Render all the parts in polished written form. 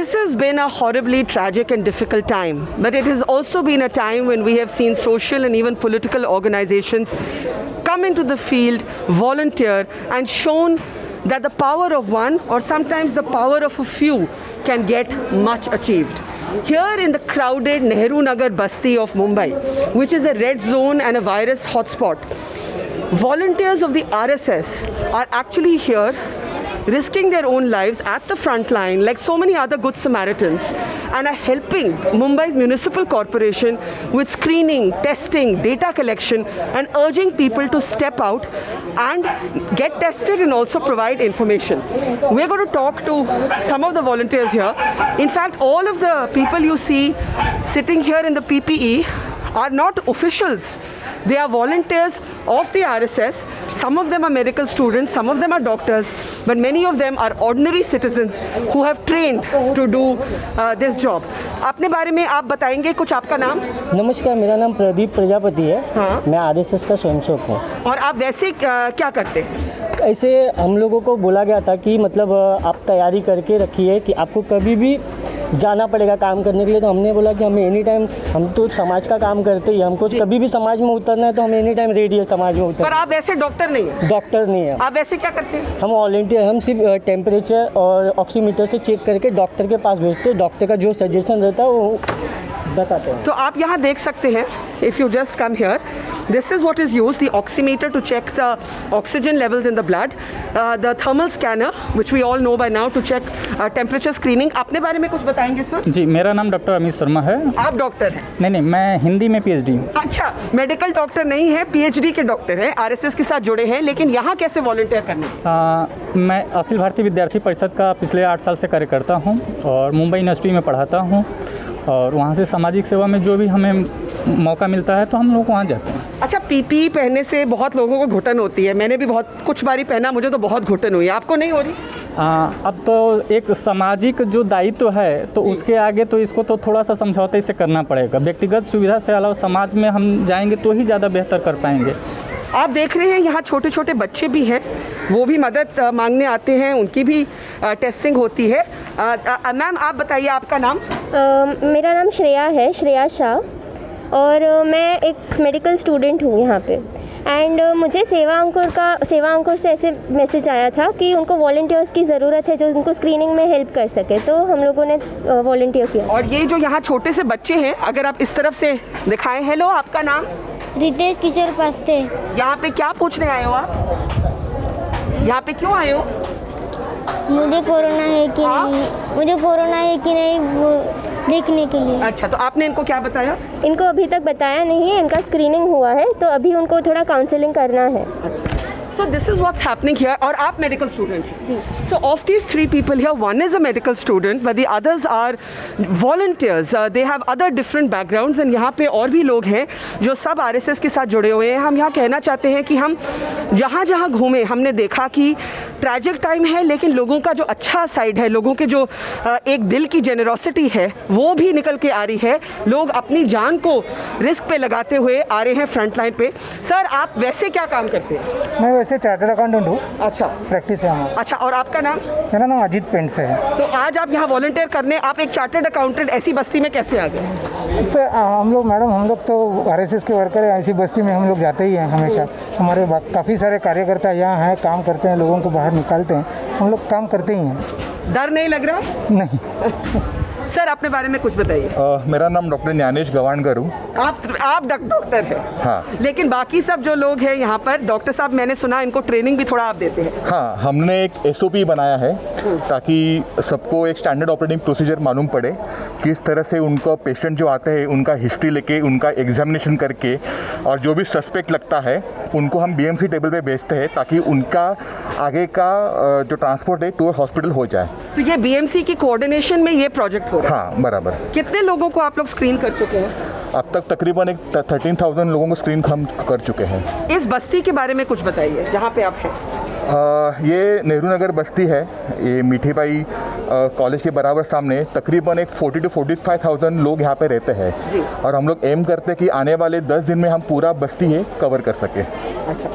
This has been a horribly tragic and difficult time, but it has also been a time when we have seen social and even political organizations come into the field, volunteer, and shown that the power of one, or sometimes the power of a few, can get much achieved. Here in the crowded Nehru Nagar Basti of Mumbai, which is a red zone and a virus hotspot, volunteers of the RSS are actually here risking their own lives at the front line like so many other good Samaritans, and are helping Mumbai Municipal Corporation with screening, testing, data collection, and urging people to step out and get tested and also provide information. We're going to talk to some of the volunteers here. In fact, all of the people you see sitting here in the PPE are not officials. They are volunteers of the RSS. Some of them are medical students, some of them are doctors, but many of them are ordinary citizens who have trained to do this job. अपने बारे में आप बताएंगे कुछ? आपका नाम? नमस्कार, मेरा नाम प्रदीप प्रजापति है। हाँ। मैं RSS का स्वयंसेवक हूँ। और आप वैसे क्या करते हैं? ऐसे हम लोगों को बोला गया था कि मतलब आप तैयारी करके रखिए कि आपको कभी भी जाना पड़ेगा काम करने के लिए, तो हमने बोला कि हमें एनी टाइम, हम तो समाज का काम करते ही, हमको कभी भी समाज में उतरना है तो हमें एनी टाइम रेडी है समाज में उतर। पर आप वैसे डॉक्टर नहीं है? डॉक्टर नहीं है। आप वैसे क्या करते हैं? हम वॉलंटियर, हम सिर्फ टेम्परेचर और ऑक्सीमीटर से चेक करके डॉक्टर के पास भेजते हैं, डॉक्टर का जो सजेशन रहता है वो बताते हैं। तो आप यहाँ देख सकते हैं, if you just come here, this is what is used, the oximeter to check the oxygen levels in the blood, the thermal scanner which we all know by now to check temperature screening. अपने बारे में कुछ बताएंगे sir? जी, मेरा नाम doctor Amit Sharma है। आप doctor हैं? नहीं, मैं हिंदी में PhD हूँ। अच्छा, मेडिकल डॉक्टर नहीं है, PhD के डॉक्टर हैं, RSS के साथ जुड़े हैं, लेकिन यहाँ कैसे वॉलंटियर करने? मैं अखिल भारतीय विद्यार्थी परिषद का पिछले 8 साल से कार्यकर्ता हूँ और मुंबई यूनिवर्सिटी में पढ़ाता हूँ, और वहाँ से सामाजिक सेवा में जो भी हमें मौका मिलता है तो हम लोग वहाँ जाते हैं। अच्छा, PPE पहनने से बहुत लोगों को घुटन होती है, मैंने भी बहुत कुछ बारी पहना, मुझे तो बहुत घुटन हुई है, आपको नहीं हो रही? अब तो एक सामाजिक जो दायित्व है तो उसके आगे तो इसको तो थोड़ा सा समझौते से करना पड़ेगा। व्यक्तिगत सुविधा से अलावा समाज में हम जाएंगे तो ही ज़्यादा बेहतर कर पाएंगे। आप देख रहे हैं यहाँ छोटे छोटे बच्चे भी हैं, वो भी मदद मांगने आते हैं, उनकी भी टेस्टिंग होती है। मैम आप बताइए, आपका नाम? मेरा नाम श्रेया है, श्रेया शाह, और मैं एक मेडिकल स्टूडेंट हूँ यहाँ पे। एंड मुझे सेवा अंकुर से ऐसे मैसेज आया था कि उनको वॉलंटियर्स की ज़रूरत है जो उनको स्क्रीनिंग में हेल्प कर सके, तो हम लोगों ने वॉलंटियर किया। और ये जो यहाँ छोटे से बच्चे हैं, अगर आप इस तरफ से दिखाएं। हेलो, आपका नाम? रितेश किशोर पास्ते। यहाँ पे क्या पूछने आए हो आप? यहाँ पे क्यों आए हो? मुझे कोरोना है कि नहीं, मुझे कोरोना है कि नहीं वो देखने के लिए। अच्छा, तो आपने इनको क्या बताया? इनको अभी तक बताया नहीं है, इनका स्क्रीनिंग हुआ है तो अभी उनको थोड़ा काउंसलिंग करना है। So this is what's happening here. और आप मेडिकल स्टूडेंट हैं? So of these 3 people here, one is a medical student, but the others are volunteers. They have other different backgrounds, and यहाँ पे और भी लोग हैं जो सब RSS के साथ जुड़े हुए हैं। हम यहाँ कहना चाहते हैं कि हम जहाँ जहाँ घूमे हमने देखा कि ट्रैजिक टाइम है, लेकिन लोगों का जो अच्छा साइड है, लोगों के जो एक दिल की जेनरोसिटी है, वो भी निकल के आ रही है। लोग अपनी जान को रिस्क पे लगाते हुए आ रहे हैं फ्रंट लाइन पे। सर, आप वैसे क्या काम करते हैं? मैं वैसे चार्टर्ड अकाउंटेंट हूँ। अच्छा, प्रैक्टिस है हमारा। अच्छा, और आपका नाम? मेरा नाम अजीत पेंट से है। तो आज आप यहाँ वॉलंटियर करने, आप एक चार्टर्ड अकाउंटेंट ऐसी बस्ती में कैसे आ गए? इससे हम लोग, मैडम, हम लोग तो RSS के वर्कर हैं, ऐसी बस्ती में हम लोग जाते ही हैं हमेशा। हमारे काफ़ी सारे कार्यकर्ता यहाँ हैं, काम करते हैं, लोगों को बाहर निकालते हैं, हम लोग काम करते ही हैं। डर नहीं लग रहा? नहीं। सर, अपने बारे में कुछ बताइए। मेरा नाम डॉक्टर ज्ञानेश गवानकर हूँ। आप डॉक्टर हैं? हाँ। लेकिन बाकी सब जो लोग हैं यहाँ पर, डॉक्टर साहब, मैंने सुना इनको ट्रेनिंग भी थोड़ा आप देते हैं? हाँ, हमने एक SOP बनाया है ताकि सबको एक स्टैंडर्ड ऑपरेटिंग प्रोसीजर मालूम पड़े, किस तरह से उनका पेशेंट जो आते हैं उनका हिस्ट्री लेके, उनका एग्जामिनेशन करके, और जो भी सस्पेक्ट लगता है उनको हम BMC टेबल पे भेजते हैं ताकि उनका आगे का जो ट्रांसपोर्ट है तो हॉस्पिटल हो जाए। तो ये BMC की कोऑर्डिनेशन में ये प्रोजेक्ट हो रहा है? हाँ, बराबर। कितने लोगों को आप लोग स्क्रीन कर चुके हैं? अब तक तकरीबन 13,000 लोगों को स्क्रीन हम कर चुके हैं। इस बस्ती के बारे में कुछ बताइए जहाँ पे आप हैं। ये नेहरू नगर बस्ती है, ये मीठी बाई कॉलेज के बराबर सामने। तकरीबन एक 40 to 45,000 लोग यहाँ पे रहते हैं, और हम लोग एम करते हैं कि आने वाले 10 दिन में हम पूरा बस्ती है कवर कर सकें। अच्छा,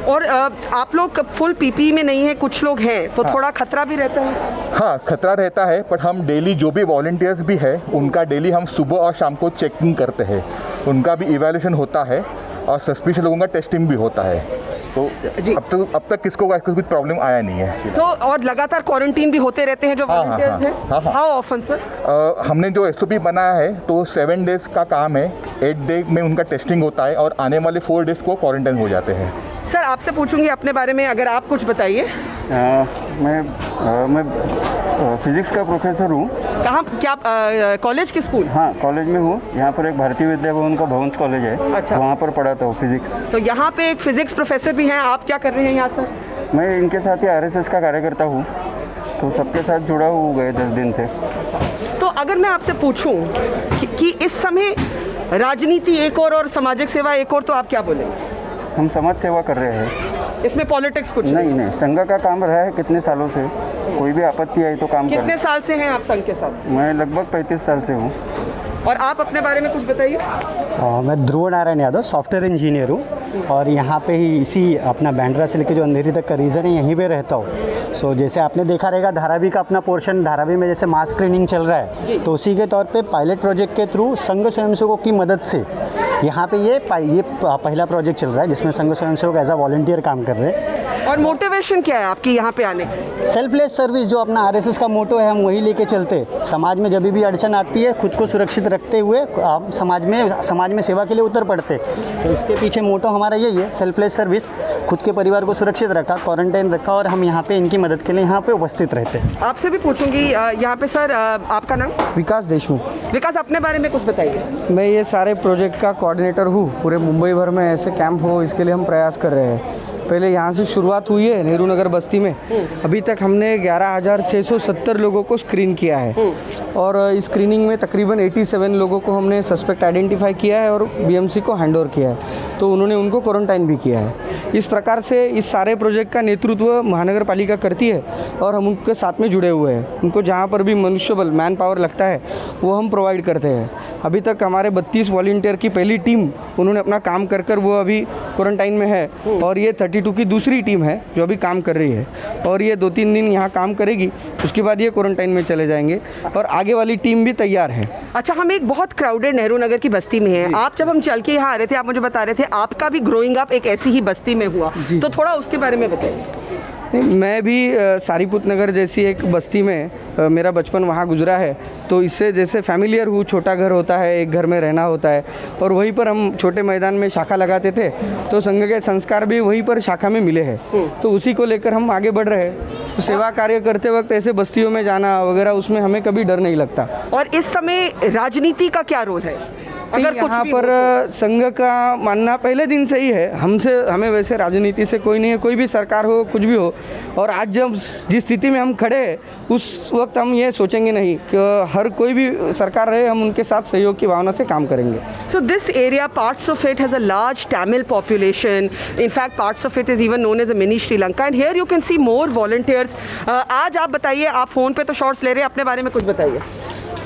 और आप लोग फुल पीपी में नहीं है, कुछ लोग हैं, तो थोड़ा खतरा भी रहता है? हाँ, खतरा रहता है, बट हम डेली जो भी वॉलंटियर्स भी है उनका डेली हम सुबह और शाम को चेकिंग करते हैं, उनका भी इवैल्यूएशन होता है और सस्पिशियस लोगों का टेस्टिंग भी होता है। तो जी। अब तक किसको कुछ प्रॉब्लम आया नहीं है। तो और लगातार क्वारंटीन भी होते रहते हैं जो वॉलंटियर्स हैं? हाँ। How often sir? हमने जो SOP बनाया है तो 7 डेज का काम है, 8 डे में उनका टेस्टिंग होता है और आने वाले 4 डेज को क्वारंटाइन हो जाते हैं। सर आपसे पूछूंगी अपने बारे में, अगर आप कुछ बताइए। मैं फिजिक्स का प्रोफेसर हूँ। कहाँ, क्या कॉलेज के स्कूल? हाँ, कॉलेज में हूँ। यहाँ पर एक भारतीय विद्या भवन का भवंस कॉलेज है। अच्छा। वहाँ पर पढ़ाता हूँ फिजिक्स। तो यहाँ पे एक फिजिक्स प्रोफेसर भी हैं, आप क्या कर रहे हैं यहाँ सर? मैं इनके साथ ही RSS का कार्यकर्ता हूँ, तो सबके साथ जुड़ा हुआ गए 10 दिन से। तो अगर मैं आपसे पूछूं कि इस समय राजनीति एक और सामाजिक सेवा एक और, तो आप क्या बोलेंगे? हम समाज सेवा कर रहे हैं, इसमें पॉलिटिक्स कुछ नहीं, संघ का काम रहा है कितने सालों से। कोई भी आपत्ति आई तो काम कितने कर। साल से हैं आप संघ के साथ? मैं लगभग 35 साल से हूँ। और आप अपने बारे में कुछ बताइए। मैं ध्रुव नारायण यादव सॉफ्टवेयर इंजीनियर हूँ और यहाँ पे ही इसी अपना बैंड्रा से लेकर जो अंधेरी तक का रीजन है यहीं पे रहता हूँ। सो जैसे आपने देखा रहेगा धारावी का अपना पोर्शन, धारावी में जैसे मास स्क्रीनिंग चल रहा है, तो उसी के तौर पे पायलट प्रोजेक्ट के थ्रू संघ स्वयंसेवकों की मदद से यहाँ पे ये पहला प्रोजेक्ट चल रहा है जिसमें संघ स्वयंसेवक एज अ वॉलंटियर काम कर रहे हैं। और मोटिवेशन क्या है आपकी यहाँ पे आने की? सेल्फलेस सर्विस जो अपना RSS का मोटो है, हम वही लेके चलते। समाज में जब भी अड़चन आती है, खुद को सुरक्षित रखते हुए आप समाज में सेवा के लिए उतर पड़ते। तो इसके पीछे मोटो हमारा यही है, सेल्फलेस सर्विस। खुद के परिवार को सुरक्षित रखा, क्वारंटाइन रखा और हम यहाँ पे इनकी मदद के लिए यहाँ पे उपस्थित रहते हैं। आपसे भी पूछूंगी यहाँ पे सर, आपका नाम? विकास देशमुख। विकास, अपने बारे में कुछ बताइए। मैं ये सारे प्रोजेक्ट का कोऑर्डिनेटर हूँ। पूरे मुंबई भर में ऐसे कैंप हो, इसके लिए हम प्रयास कर रहे हैं। पहले यहाँ से शुरुआत हुई है नेहरू नगर बस्ती में। अभी तक हमने 11,670 लोगों को स्क्रीन किया है और इस स्क्रीनिंग में तकरीबन 87 लोगों को हमने सस्पेक्ट आइडेंटिफाई किया है और BMC को हैंड ओवर किया है, तो उन्होंने उनको क्वारंटाइन भी किया है। इस प्रकार से इस सारे प्रोजेक्ट का नेतृत्व महानगर पालिका करती है और हम उनके साथ में जुड़े हुए हैं। उनको जहाँ पर भी मनुष्यबल, मैन पावर लगता है वो हम प्रोवाइड करते हैं। अभी तक हमारे 32 वॉलंटियर की पहली टीम, उन्होंने अपना काम कर वो अभी क्वारंटाइन में है और ये 32 की दूसरी टीम है जो अभी काम कर रही है और ये 2-3 दिन यहाँ काम करेगी, उसके बाद ये क्वारंटाइन में चले जाएंगे और आगे वाली टीम भी तैयार है। अच्छा, हम एक बहुत क्राउडेड नेहरू नगर की बस्ती में हैं। आप जब हम चल के यहाँ आ रहे थे, आप मुझे बता रहे थे आपका भी ग्रोइंग अप एक ऐसी ही बस्ती में हुआ, तो थोड़ा उसके बारे में बताइए। मैं भी सारीपुत नगर जैसी एक बस्ती में मेरा बचपन वहाँ गुजरा है, तो इससे जैसे फैमिलियर हूँ। छोटा घर होता है, एक घर में रहना होता है और वहीं पर हम छोटे मैदान में शाखा लगाते थे, तो संघ के संस्कार भी वहीं पर शाखा में मिले हैं, तो उसी को लेकर हम आगे बढ़ रहे हैं। तो सेवा कार्य करते वक्त ऐसे बस्तियों में जाना वगैरह, उसमें हमें कभी डर नहीं लगता। और इस समय राजनीति का क्या रोल है अगर कुछ यहाँ भी पर हो तो? संघ का मानना पहले दिन से ही है, हमें वैसे राजनीति से कोई नहीं है, कोई भी सरकार हो, कुछ भी हो। और आज जब जिस स्थिति में हम खड़े हैं, उस वक्त हम ये सोचेंगे नहीं कि हर कोई भी सरकार रहे, हम उनके साथ सहयोग की भावना से काम करेंगे। So this area, parts of it has a large Tamil population. In fact, parts of it is even known as a mini Sri Lanka. And here you can see more volunteers. आज आप बताइए, आप phone पे तो shorts ले रहे हैं, अपने बारे में कुछ बताइए।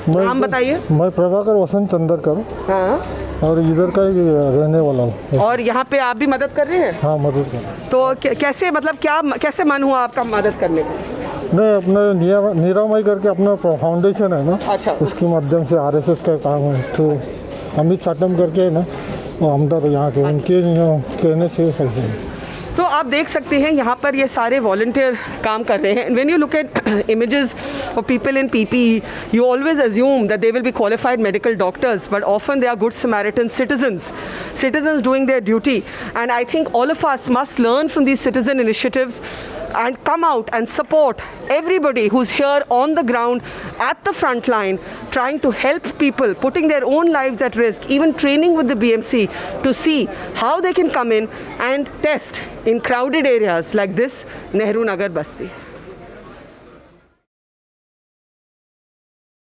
नाम बताइए। मैं प्रभाकर वसंत चंदरकर, हाँ, और इधर का ही रहने वाला हूँ। और यहाँ पे आप भी मदद कर रहे हैं? हाँ, मदद कर। तो कैसे, मतलब क्या, कैसे मन हुआ आपका मदद करने का? नहीं, अपने निरामय करके अपना फाउंडेशन है ना, अच्छा, उसके माध्यम से RSS का काम है, तो अमित चाटम करके है ना, हमदर्द यहाँ के, उनके कहने से ऐसे। तो आप देख सकते हैं यहाँ पर ये सारे वॉलंटियर काम कर रहे हैं। When you look at images of people in PPE, you always assume that they will be qualified medical doctors, but often they are good Samaritan citizens doing their duty. And I think all of us must learn from these citizen initiatives and come out and support everybody who's here on the ground at the front line, trying to help people, putting their own lives at risk, even training with the BMC to see how they can come in and test in crowded areas like this Nehru Nagar Basti.